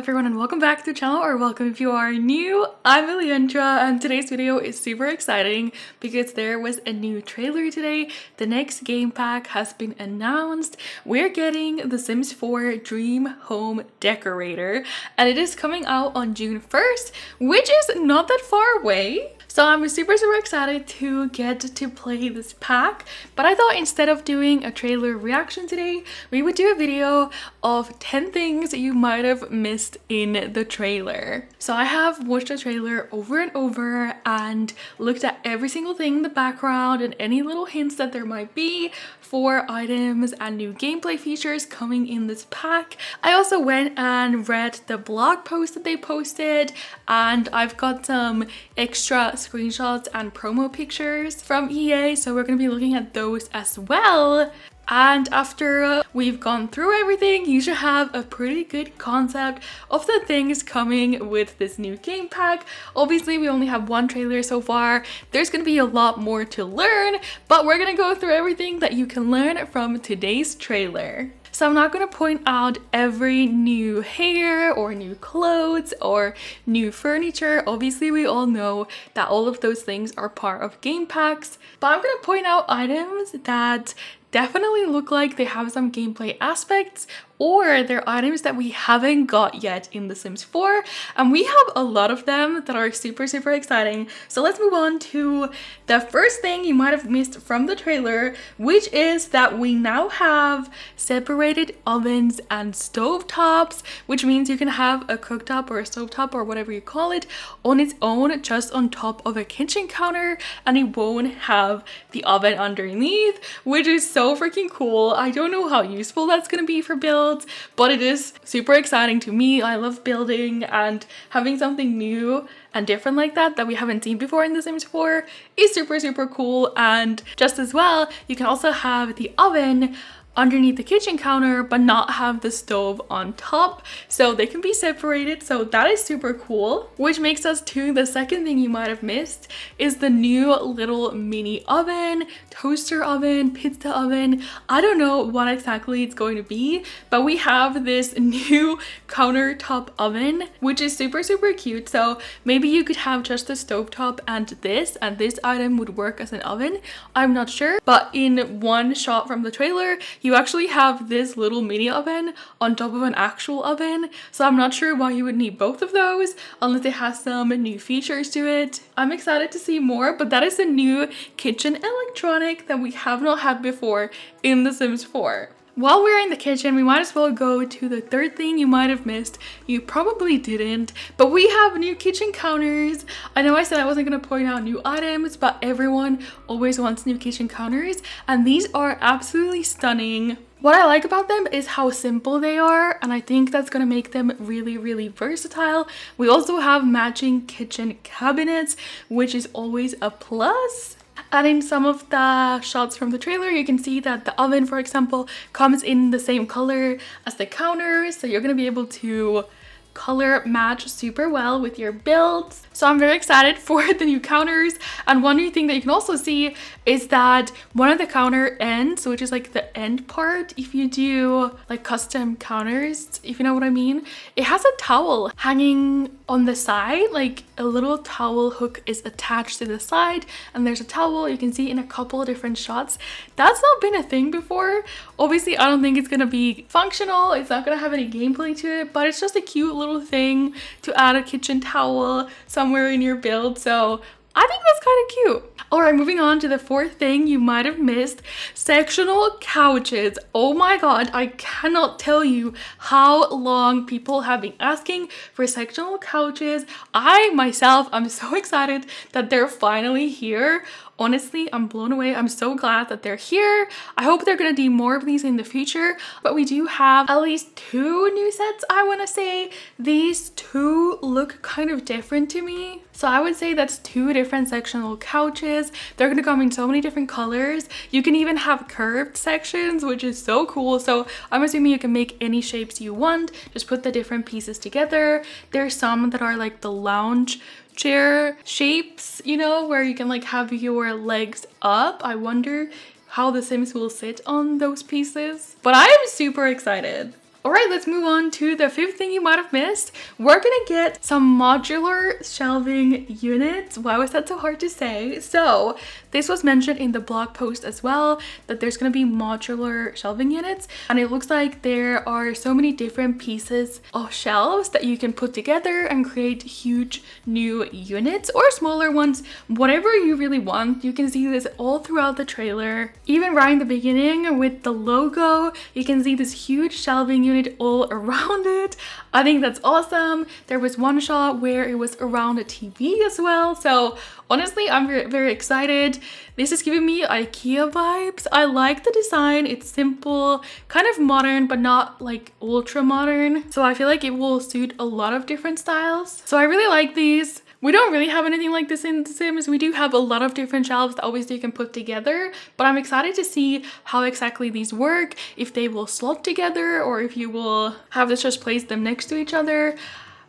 everyone and welcome back to the channel, or welcome if you are new. I'm Elliandra and today's video is super exciting because there was a new trailer today. The next game pack has been announced. We're getting The Sims 4 Dream Home Decorator and it is coming out on June 1st, which is not that far away. So I'm super excited to get to play this pack, but I thought instead of doing a trailer reaction today, we would do a video of 10 things you might have missed in the trailer. So I have watched the trailer over and over and looked at every single thing in the background and any little hints that there might be for items and new gameplay features coming in this pack. I also went and read the blog post that they posted, and I've got some extra screenshots and promo pictures from EA, so we're going to be looking at those as well. And after we've gone through everything, you should have a pretty good concept of the things coming with this new game pack. Obviously, we only have one trailer so far. There's going to be a lot more to learn, but we're going to go through everything that you can learn from today's trailer. So I'm not going to point out every new hair or new clothes or new furniture. Obviously, we all know that all of those things are part of game packs, but I'm going to point out items that definitely look like they have some gameplay aspects, or they're items that we haven't got yet in The Sims 4, and we have a lot of them that are super exciting. So let's move on to the first thing you might have missed from the trailer, which is that we now have separated ovens and stovetops, which means you can have a cooktop or a stovetop or whatever you call it on its own, just on top of a kitchen counter, and it won't have the oven underneath, which is so freaking cool. I don't know how useful that's gonna be for builds, but it is super exciting to me. I love building, and having something new and different like that we haven't seen before in The Sims 4 is super cool. And just as well, you can also have the oven underneath the kitchen counter but not have the stove on top, so they can be separated. So that is super cool, which makes us to the second thing you might have missed, is the new little mini oven, toaster oven, pizza oven. I don't know what exactly it's going to be, but we have this new countertop oven, which is super cute. So maybe you could have just the stovetop and this item would work as an oven. I'm not sure, but in one shot from the trailer you actually have this little mini oven on top of an actual oven, so I'm not sure why you would need both of those unless it has some new features to it. I'm excited to see more, but that is a new kitchen electronic that we have not had before in The Sims 4. While we're in the kitchen, we might as well go to the third thing you might have missed. You probably didn't, but we have new kitchen counters. I know I said I wasn't going to point out new items, but everyone always wants new kitchen counters, and these are absolutely stunning. What I like about them is how simple they are, and I think that's going to make them really versatile. We also have matching kitchen cabinets, which is always a plus. And in some of the shots from the trailer, you can see that the oven, for example, comes in the same color as the counters, so you're going to be able to color match super well with your builds. So I'm very excited for the new counters. And one new thing that you can also see is that one of the counter ends, which is like the end part, if you do like custom counters, if you know what I mean, it has a towel hanging on the side. Like a little towel hook is attached to the side, and there's a towel you can see in a couple of different shots. That's not been a thing before. Obviously, I don't think it's gonna be functional, it's not gonna have any gameplay to it, but it's just a cute little thing to add a kitchen towel somewhere in your build, so I think that's kind of cute. Alright, moving on to the fourth thing you might have missed, sectional couches. Oh my god, I cannot tell you how long people have been asking for sectional couches. I myself, I'm so excited that they're finally here. Honestly, I'm blown away. I'm so glad that they're here. I hope they're gonna do more of these in the future, but we do have at least 2 new sets, I wanna say. These 2 look kind of different to me. So I would say that's 2 different sectional couches. They're gonna come in so many different colors. You can even have curved sections, which is so cool. So I'm assuming you can make any shapes you want. Just put the different pieces together. There's some that are like the lounge chair shapes, you know, where you can like have your legs up. I wonder how the Sims will sit on those pieces, but I am super excited. All right, let's move on to the fifth thing you might have missed. We're gonna get some modular shelving units. Why was that so hard to say? So this was mentioned in the blog post as well, that there's gonna be modular shelving units, and it looks like there are so many different pieces of shelves that you can put together and create huge new units or smaller ones, whatever you really want. You can see this all throughout the trailer. Even right in the beginning with the logo, you can see this huge shelving unit all around it. I think that's awesome. There was one shot where it was around a TV as well. So honestly, I'm very excited. This is giving me IKEA vibes. I like the design. It's simple, kind of modern, but not like ultra modern. So I feel like it will suit a lot of different styles. So I really like these. We don't really have anything like this in The Sims. We do have a lot of different shelves that obviously you can put together, but I'm excited to see how exactly these work, if they will slot together or if you will have this just place them next to each other.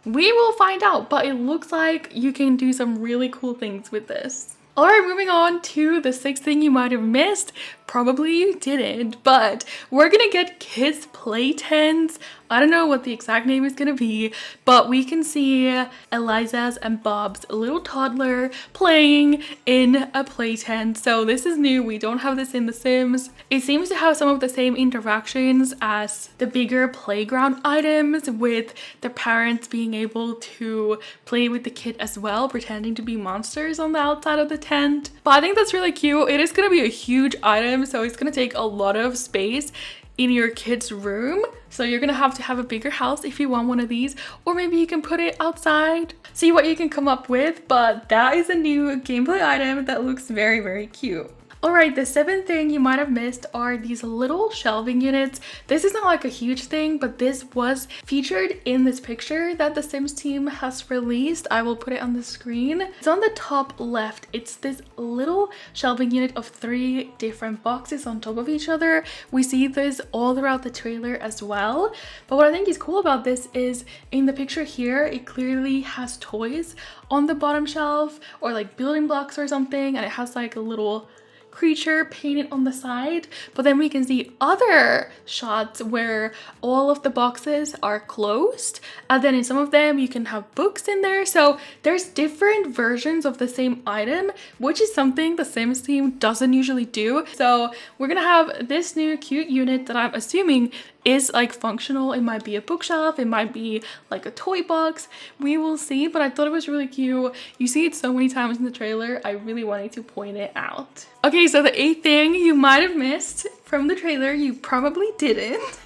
We will find out, but it looks like you can do some really cool things with this. All right, moving on to the sixth thing you might have missed. Probably you didn't, but we're gonna get kids play tents. I don't know what the exact name is gonna be, but we can see Eliza's and Bob's little toddler playing in a play tent. So this is new. We don't have this in The Sims. It seems to have some of the same interactions as the bigger playground items, with the parents being able to play with the kid as well, pretending to be monsters on the outside of the tent. But I think that's really cute. It is gonna be a huge item, so it's gonna take a lot of space in your kid's room. So you're gonna have to have a bigger house if you want one of these, or maybe you can put it outside, see what you can come up with. But that is a new gameplay item that looks very cute. All right, the seventh thing you might have missed are these little shelving units. This is not like a huge thing, but this was featured in this picture that the Sims team has released. I will put it on the screen. It's on the top left. It's this little shelving unit of 3 different boxes on top of each other. We see this all throughout the trailer as well. But what I think is cool about this is in the picture here, it clearly has toys on the bottom shelf or like building blocks or something, and it has like a little creature painted on the side. But then we can see other shots where all of the boxes are closed, and then in some of them you can have books in there. So there's different versions of the same item, which is something the Sims team doesn't usually do. So we're gonna have this new cute unit that I'm assuming is like functional. It might be a bookshelf, it might be like a toy box, we will see. But I thought it was really cute. You see it so many times in the trailer. I really wanted to point it out. Okay, so the eighth thing you might have missed from the trailer, you probably didn't,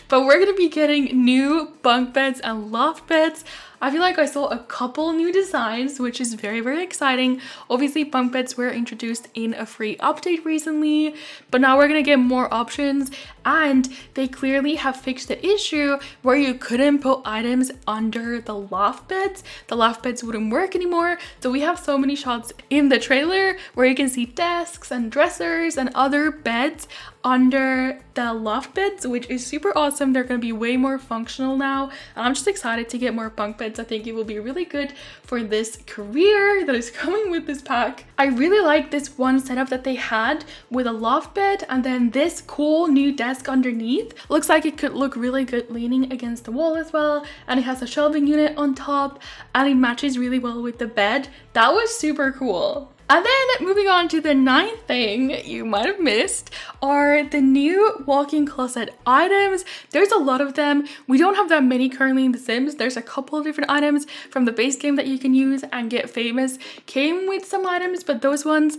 but we're gonna be getting new bunk beds and loft beds. I feel like I saw a couple new designs, which is very exciting. Obviously, bunk beds were introduced in a free update recently, but now we're gonna get more options, and they clearly have fixed the issue where you couldn't put items under the loft beds. The loft beds wouldn't work anymore. So we have so many shots in the trailer where you can see desks and dressers and other beds under the loft beds, which is super awesome. They're gonna be way more functional now, and I'm just excited to get more bunk beds. I think it will be really good for this career that is coming with this pack. I really like this one setup that they had with a loft bed and then this cool new desk underneath. Looks like it could look really good leaning against the wall as well, and it has a shelving unit on top, and it matches really well with the bed. That was super cool. And then moving on to the ninth thing you might have missed are the new walk-in closet items. There's a lot of them. We don't have that many currently in The Sims. There's a couple of different items from the base game that you can use, and Get Famous came with some items, but those ones,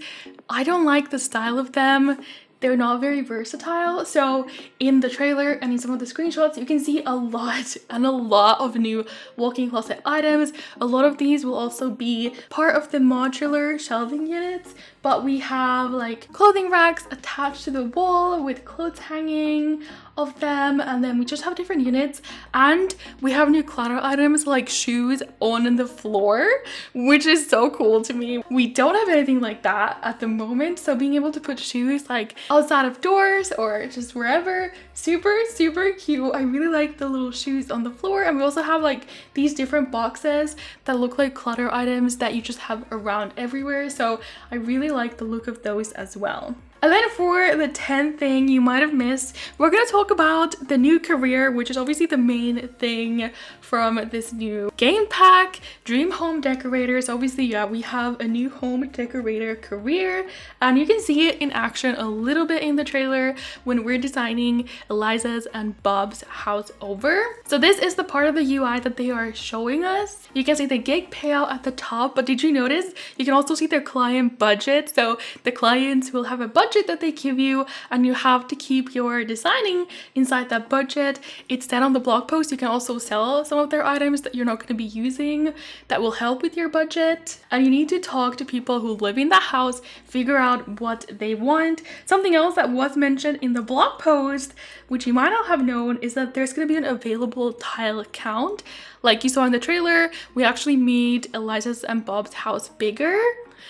I don't like the style of them. They're not very versatile. So in the trailer and in some of the screenshots, you can see a lot of new walk-in closet items. A lot of these will also be part of the modular shelving units, but we have like clothing racks attached to the wall with clothes hanging of them, and then we just have different units, and we have new clutter items like shoes on the floor, which is so cool to me. We don't have anything like that at the moment, so being able to put shoes like outside of doors or just wherever, super cute. I really like the little shoes on the floor. And we also have like these different boxes that look like clutter items that you just have around everywhere, so I really like the look of those as well. And then for the 10th thing you might have missed, we're going to talk about the new career, which is obviously the main thing from this new game pack, Dream Home Decorators. Obviously, yeah, we have a new home decorator career, and you can see it in action a little bit in the trailer when we're designing Eliza's and Bob's house over. So this is the part of the UI that they are showing us. You can see the gig payout at the top, but did you notice you can also see their client budget? So the clients will have a budget that they give you, and you have to keep your designing inside that budget. It's said on the blog post you can also sell some of their items that you're not going to be using that will help with your budget, and you need to talk to people who live in the house, figure out what they want. Something else that was mentioned in the blog post, which you might not have known, is that there's going to be an available tile count. Like you saw in the trailer, we actually made Eliza's and Bob's house bigger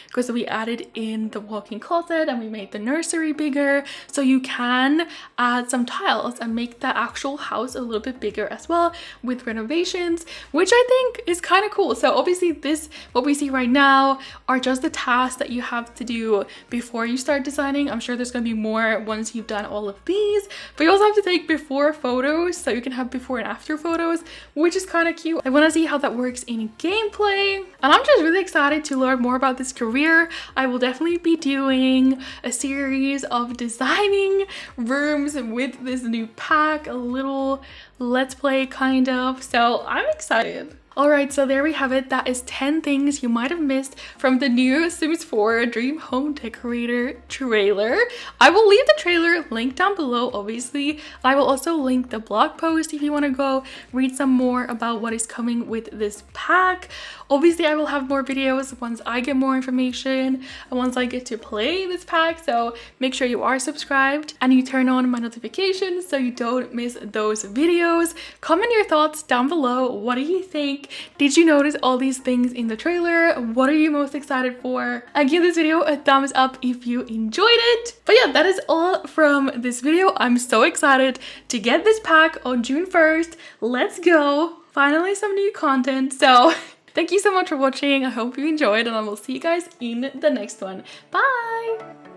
because we added in the walk-in closet and we made the nursery bigger, so you can add some tiles and make the actual house a little bit bigger as well with renovations, which I think is kind of cool. So obviously this, what we see right now, are just the tasks that you have to do before you start designing. I'm sure there's going to be more once you've done all of these, but you also have to take before photos so you can have before and after photos, which is kind of cute. I want to see how that works in gameplay, and I'm just really excited to learn more about this career. I will definitely be doing a series of designing rooms with this new pack, a little let's play kind of, so I'm excited. Alright, so there we have it. That is 10 things you might have missed from the new Sims 4 Dream Home Decorator trailer. I will leave the trailer linked down below, obviously. I will also link the blog post if you want to go read some more about what is coming with this pack. Obviously, I will have more videos once I get more information and once I get to play this pack, so make sure you are subscribed and you turn on my notifications so you don't miss those videos. Comment your thoughts down below. What do you think? Did you notice all these things in the trailer? What are you most excited for? And give this video a thumbs up if you enjoyed it. But yeah, that is all from this video. I'm so excited to get this pack on June 1st. Let's go. Finally some new content. So thank you so much for watching. I hope you enjoyed, and I will see you guys in the next one. Bye!